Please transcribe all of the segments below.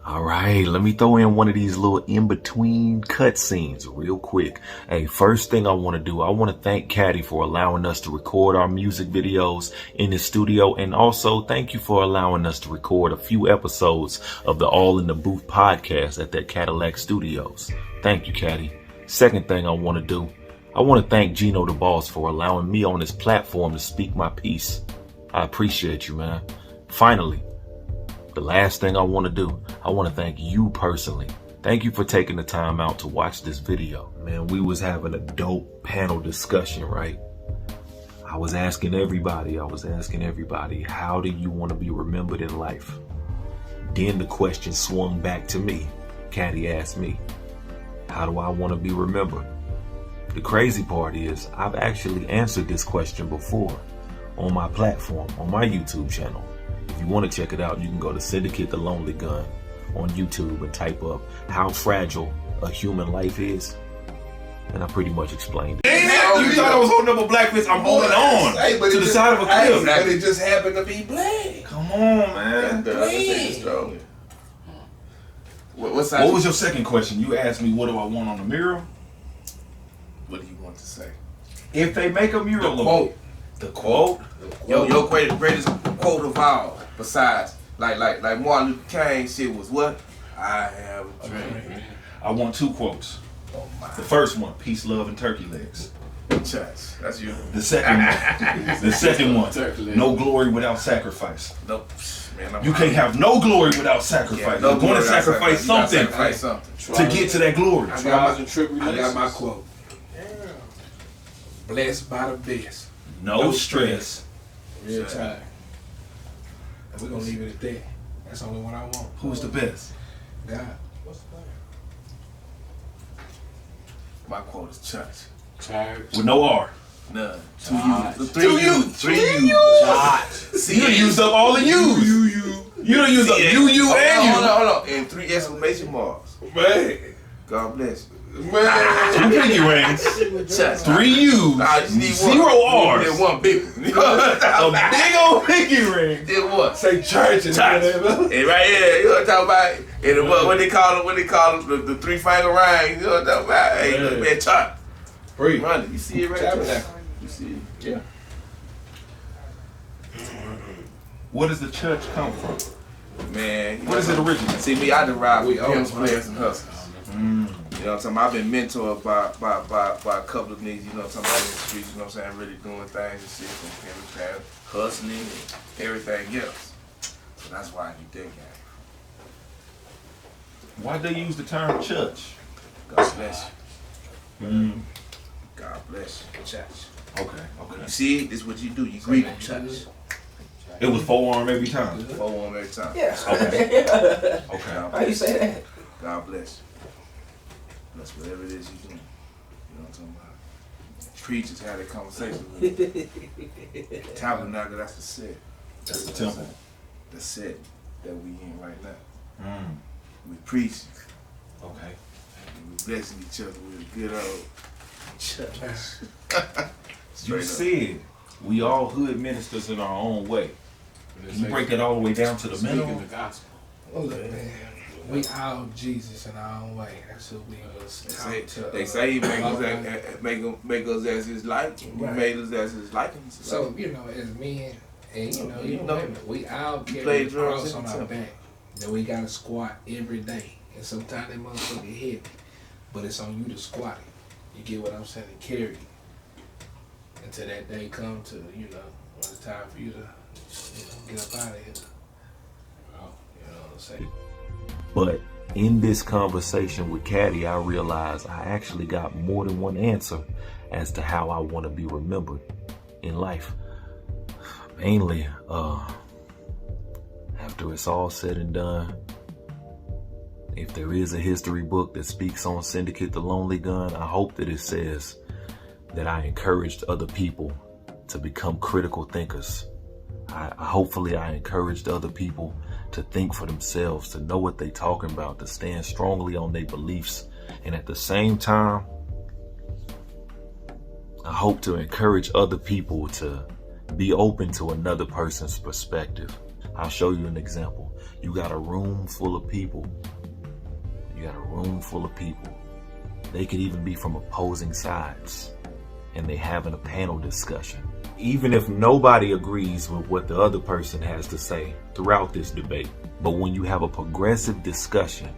All right, let me throw in one of these little in-between cutscenes real quick. Hey, first thing I want to do, I want to thank Caddy for allowing us to record our music videos in his studio, and also thank you for allowing us to record a few episodes of the All in the Booth podcast at that Cadillac Studios. Thank you, Caddy. Second thing I want to do, I want to thank Geno the boss for allowing me on this platform to speak my piece. I appreciate you, man. Finally, the last thing I want to do, I want to thank you personally. Thank you for taking the time out to watch this video. Man, we was having a dope panel discussion, right? I was asking everybody, how do you want to be remembered in life? Then the question swung back to me. Caddy asked me, how do I want to be remembered? The crazy part is, I've actually answered this question before on my platform, on my YouTube channel. If you want to check it out, you can go to Syndicate the Lonely Gun on YouTube and type up how fragile a human life is. And I pretty much explained it. Damn, you thought I was holding up a black fist? I'm holding on to the side of a cliff. But it just happened to be black. Come on, man. What was your second question? You asked me, what do I want on the mural? What do you want to say? If they make a mural, the quote. Your greatest quote of all, besides like Martin Luther King shit was what? I have a dream. I want two quotes. Oh my. The first one, peace, love, and turkey legs. Church. That's you. The second one, no glory without sacrifice. Nope. Man, you can't have no glory without sacrifice. You're going to sacrifice something to get to that glory. I got my quote. Blessed by the best. No stress. Real time. And we're gonna leave it at that. That's the only one I want. Who's the best? God. What's the plan? My quote is church. With no R. None. Two U's. Three U's. See, you used up all the U's. You done used up you, and you. Hold on. And 3 exclamation marks. Man. God bless you. Man. 2 pinky rings. Church. 3 U's. Nah, you need 0 R's. Then one big one. A big old pinky ring. Then what? Say church and whatever. And right here, you know what I'm talking about? And what they call it, the 3-finger ring. You know what I'm talking about? Hey, look, man, church. Free. Run it. You see it right there? You see it? Yeah. Where does the church come from? Man. What is it originally? See, me, I derive with pimps, players, and hustlers. You know what I'm talking about? I've been mentored by a couple of niggas, you know what I'm talking about, in the streets, you know what I'm saying, really doing things and shit, from pimping, hustling, and everything else. So that's why I do that, guy. Why'd they use the term church? God bless you. God bless you. Church. Okay. You see, this is what you do. You greet them, church. It was forearm every time. Forearm every time. Yeah. Okay. How you say that? God bless you. That's whatever it is you do. You know what I'm talking about? Preachers had a conversation with me. Tabernacle, that's the set. That's the temple. The set that we in right now. Mm. We preaching. Okay. And we blessing each other with a good old church. You said we all hood ministers in our own way. Can you break that all the way down to the middle? The gospel. Look, man. We all Jesus in our own way. That's who we was taught to. They say he make us as his liking. He made us as his liking. So, you know, as men, and you know, women, we all carry the cross on our back. That we gotta squat every day. And sometimes that motherfucker heavy. But it's on you to squat it. You get what I'm saying? And carry it. Until that day come to, you know, when it's time for you to, get up out of here. You know what I'm saying? But in this conversation with Caddy, I realized I actually got more than one answer as to how I want to be remembered in life. Mainly, after it's all said and done, if there is a history book that speaks on Syndicate the Lonely Gun, I hope that it says that I encouraged other people to become critical thinkers. Hopefully I encouraged other people to think for themselves, to know what they talking about, to stand strongly on their beliefs. And at the same time, I hope to encourage other people to be open to another person's perspective. I'll show you an example. You got a room full of people. They could even be from opposing sides, and they having a panel discussion. Even if nobody agrees with what the other person has to say throughout this debate, but when you have a progressive discussion,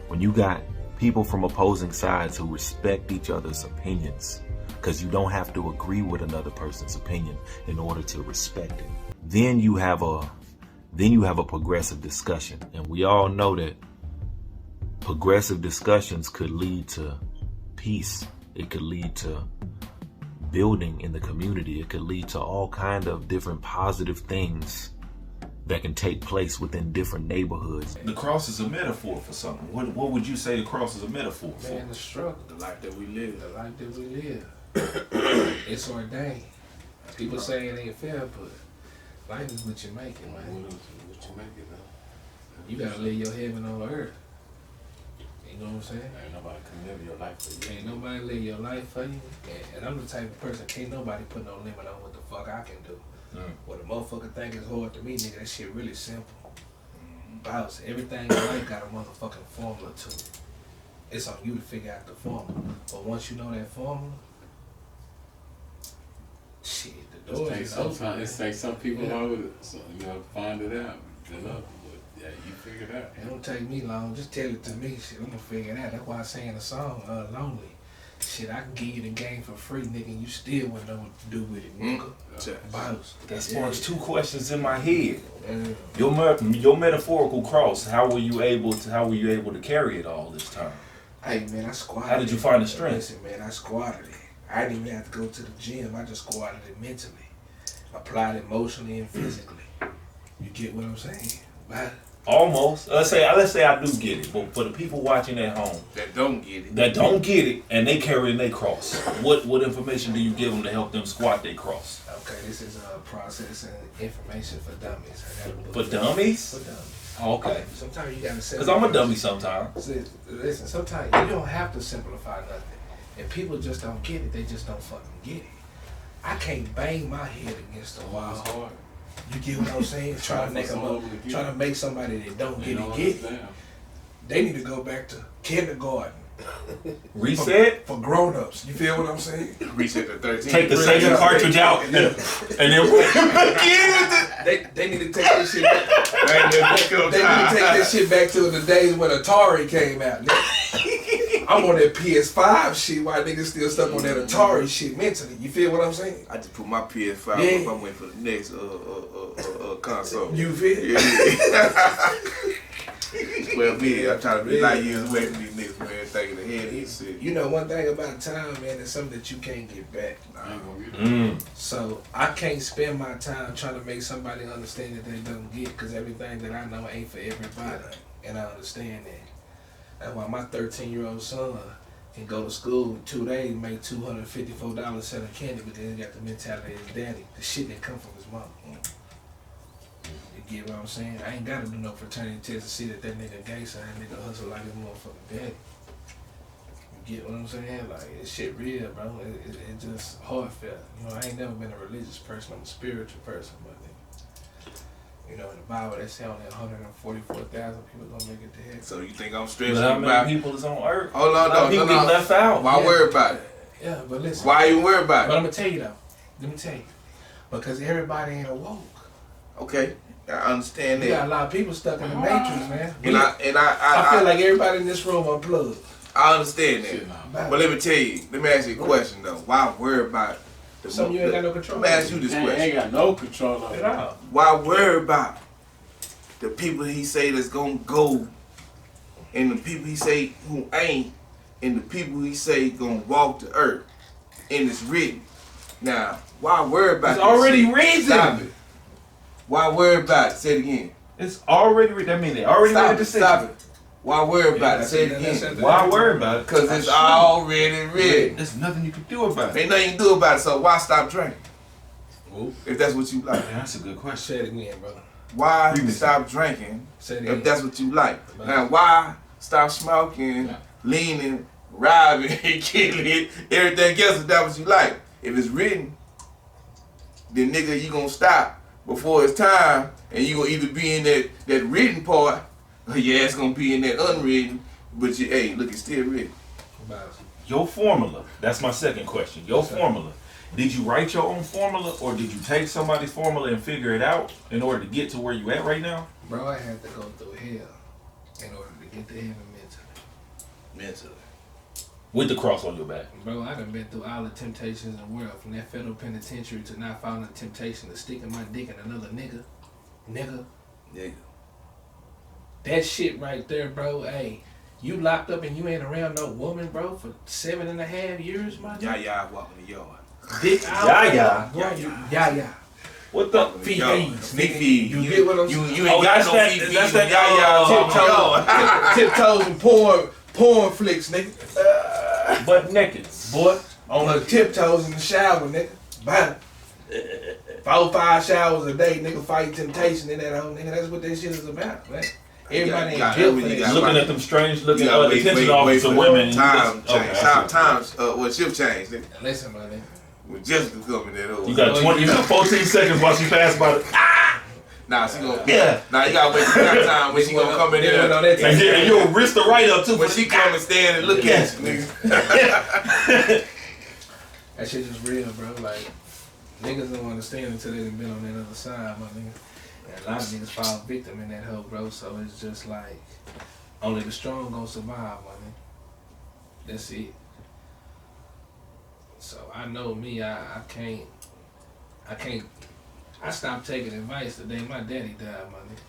when you got people from opposing sides who respect each other's opinions, because you don't have to agree with another person's opinion in order to respect it, then you have a progressive discussion. And we all know that progressive discussions could lead to peace. It could lead to building in the community. It could lead to all kind of different positive things that can take place within different neighborhoods. The cross is a metaphor for something. What would you say the cross is a metaphor for? Man, the struggle. The life that we live. The life that we live. It's ordained. People say it ain't fair, but life is what you make it, man. What you make it, man. You gotta live your heaven on earth. You know what I'm saying? Ain't nobody can live your life for you. Ain't nobody live your life for you. And I'm the type of person, can't nobody put no limit on what the fuck I can do. What a motherfucker think is hard to me, nigga, that shit really simple. Bounce. Everything in life got a motherfucking formula to it. It's on you to figure out the formula. But once you know that formula, shit, the door is open. It takes some people longer to find it out. But yeah, you figure it out. It don't take me long. Just tell it to me. Shit, I'm gonna figure it out. That's why I sang the song, Lonely. Shit, I can give you the game for free, nigga, and you still wouldn't know what to do with it, nigga. Bounce. That sparks two questions in my head. Your metaphorical cross, how were you able to carry it all this time? Hey man, I squatted. How did you find the strength? Listen, man, I squatted it. I didn't even have to go to the gym. I just squatted it mentally. Applied it emotionally and physically. You get what I'm saying? Right? Almost. Let's say I do get it, but for the people watching at home that don't get it, and they carrying their cross, what information do you give them to help them squat their cross? Okay, this is a processing information for dummies. For dummies? For dummies. Okay. Sometimes you gotta simplify. Because I'm a dummy sometimes. Listen, sometimes you don't have to simplify nothing. If people just don't get it, they just don't fucking get it. I can't bang my head against the wall. You get what I'm saying? Trying to make somebody that don't get it. They need to go back to kindergarten. Reset? For grown-ups. You feel what I'm saying? Reset to 13. Take the Sega cartridge out and then put it back in. They need to take this shit back. They need to take this shit back to the days when Atari came out. I'm on that PS5 shit while niggas still stuck on that Atari shit mentally. You feel what I'm saying? I just put my PS5 up. I went for the next console. You feel? Yeah. Well, me, I'm trying to be like years away from these niggas, man, thinking ahead of this shit. You know, one thing about time, man, is something that you can't get back. So I can't spend my time trying to make somebody understand that they don't get, because everything that I know ain't for everybody, and I understand that. That's why my 13-year-old son can go to school in 2 days and make $254 selling candy, because he got the mentality of his daddy, the shit that come from his mom. You get what I'm saying? I ain't gotta do no fraternity test to see that nigga gangster, that nigga hustle like his motherfucking daddy. You get what I'm saying? Like, this shit real, bro. It just heartfelt. You know, I ain't never been a religious person. I'm a spiritual person, but you know, in the Bible, they say only 144,000 people gonna make it to heaven. So you think I'm stressing But how about many people is on earth? Hold on, people get left out. Why worry about it? Yeah, but listen. Why you worry about it? But I'm gonna tell you though. Let me tell you. Because everybody ain't awoke. Okay, I understand that. You got a lot of people stuck in the matrix, man. I feel like everybody in this room unplugged. I understand that. But let me tell you, let me ask you a question though. Why worry about it? Something you ain't got no control. Let me ask you this question. Ain't got no control of it. Why worry about the people he say that's gonna go, and the people he say who ain't, and the people he say gonna walk the earth, and it's written. Now, why worry about it? It's already written. Stop it. Why worry about it? Say it again. It's already written. That means they already made a decision. Stop it. Why worry about it? Say it again. Why worry about it? Because it's already written. There's nothing you can do about it. Ain't nothing you can do about it, so why stop drinking? Ooh. If that's what you like. That's a good question. Say it again, brother. Why stop drinking if that's what you like? Now, why stop smoking, leaning, robbing, killing, everything else if that's what you like? If it's written, then nigga, you gonna stop before it's time, and you gonna either be in that written part, or your ass gonna be in that unwritten. But hey, look, it's still written. Your formula. That's my second question. Your formula. Did you write your own formula, or did you take somebody's formula and figure it out in order to get to where you at right now? Bro, I had to go through hell in order to get to heaven mentally. With the cross on your back. Bro, I done been through all the temptations in the world, from that federal penitentiary to not finding the temptation to sticking my dick in another nigga. Yeah. That shit right there, bro. Hey, you locked up and you ain't around no woman, bro, for 7.5 years, my nigga. Yeah, walking the yard. Dick out. Yeah. What the Fifis, nigga. You get what I'm saying? You Oh, ain't got no that's fifis. that tiptoes and porn flicks, nigga. Butt naked. Boy, on her tiptoes in the shower, nigga. Bam. 4-5 showers a day, nigga. Fight temptation in that whole nigga. That's what that shit is about, man. Everybody ain't built for that. Looking at them strange looking detention officer women. Times, shift change, nigga. Listen, my nigga. When Jessica coming that over. You got 14 seconds while she passed by the. Nah, she gonna. Yeah. Nah, you gotta wait till that time when she gonna come in there. And you'll wrist her right up too. When she come and stand and look at you, nigga. That shit just real, bro. Like, niggas don't understand until they done been on that other side, my nigga. And a lot of niggas fall victim in that hoe, bro. So it's just like, only the strong gonna survive, my nigga. That's it. So I know me, I can't. I stopped taking advice the day my daddy died, my nigga.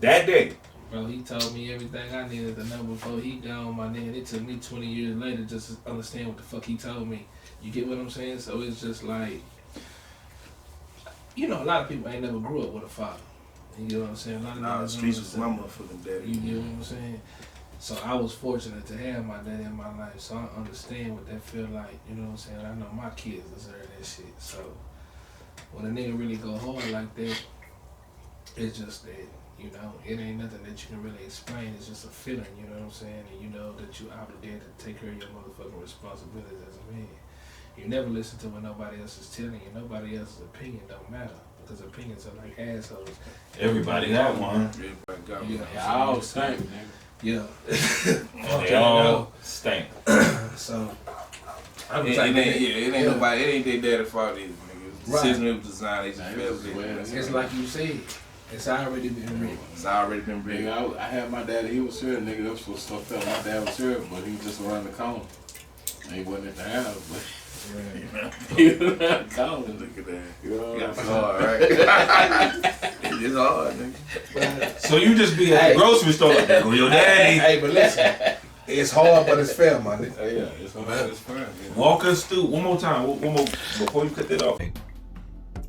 That day. Bro, he told me everything I needed to know before he gone, my nigga. It took me 20 years later just to understand what the fuck he told me. You get what I'm saying? So it's just like, you know, a lot of people ain't never grew up with a father. You get what I'm saying? A lot of Nah, the niggas streets don't was my motherfucking daddy. You get what I'm saying? So I was fortunate to have my daddy in my life, so I understand what that feel like. You know what I'm saying? I know my kids deserve that shit. So when a nigga really go hard like that, it's just that, you know, it ain't nothing that you can really explain. It's just a feeling, you know what I'm saying? And you know that you obligated to take care of your motherfucking responsibilities as a man. You never listen to what nobody else is telling you. Nobody else's opinion don't matter, because opinions are like assholes. Everybody got one. Everybody got one. Yeah, I all stink, nigga. Yeah. They all stink. So It ain't nobody. It ain't their daddy's fault either, nigga. The Right. system it was designed. They just failed it. it's like you said, it's already been written. It's already been written. Nigga, I had my daddy, he was here, nigga, that's what stuff felt. My dad was here, but he was just around the corner. He wasn't at the house, but he was around the corner. Look at that. You know what I'm It's saying? hard, right? It's hard, nigga. So you just be at the grocery store like that with your daddy. Hey, but listen, it's hard, but it's fair, my nigga. Oh, yeah, it's hard, it's fun. Yeah. Walk us through one more time. One more before you cut that off.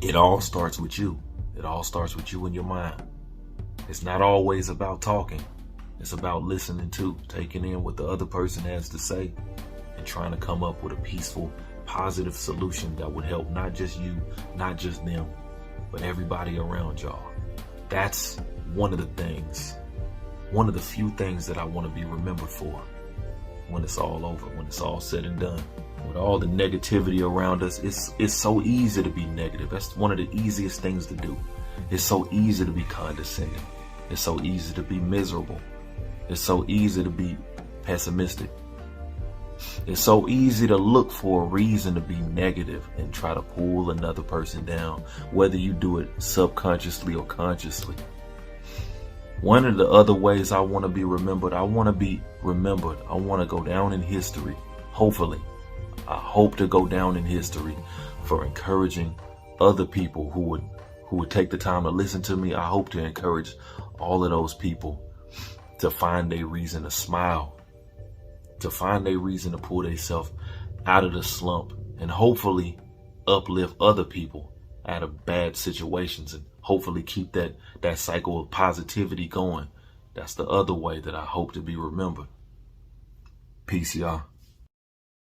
It all starts with you. It all starts with you and your mind. It's not always about talking. It's about listening to, taking in what the other person has to say, and trying to come up with a peaceful, positive solution that would help not just you, not just them, but everybody around y'all. That's one of the few things that I want to be remembered for when it's all over, when it's all said and done. With all the negativity around us, it's so easy to be negative. That's one of the easiest things to do. It's so easy to be condescending. It's so easy to be miserable. It's so easy to be pessimistic. It's so easy to look for a reason to be negative and try to pull another person down, whether you do it subconsciously or consciously. One of the other ways I want to be remembered, I want to go down in history. Hopefully, I hope to go down in history for encouraging other people who would take the time to listen to me. I hope to encourage all of those people to find a reason to smile, to find a reason to pull themselves out of the slump, and hopefully uplift other people out of bad situations, and hopefully keep that cycle of positivity going. That's the other way that I hope to be remembered. Peace, y'all.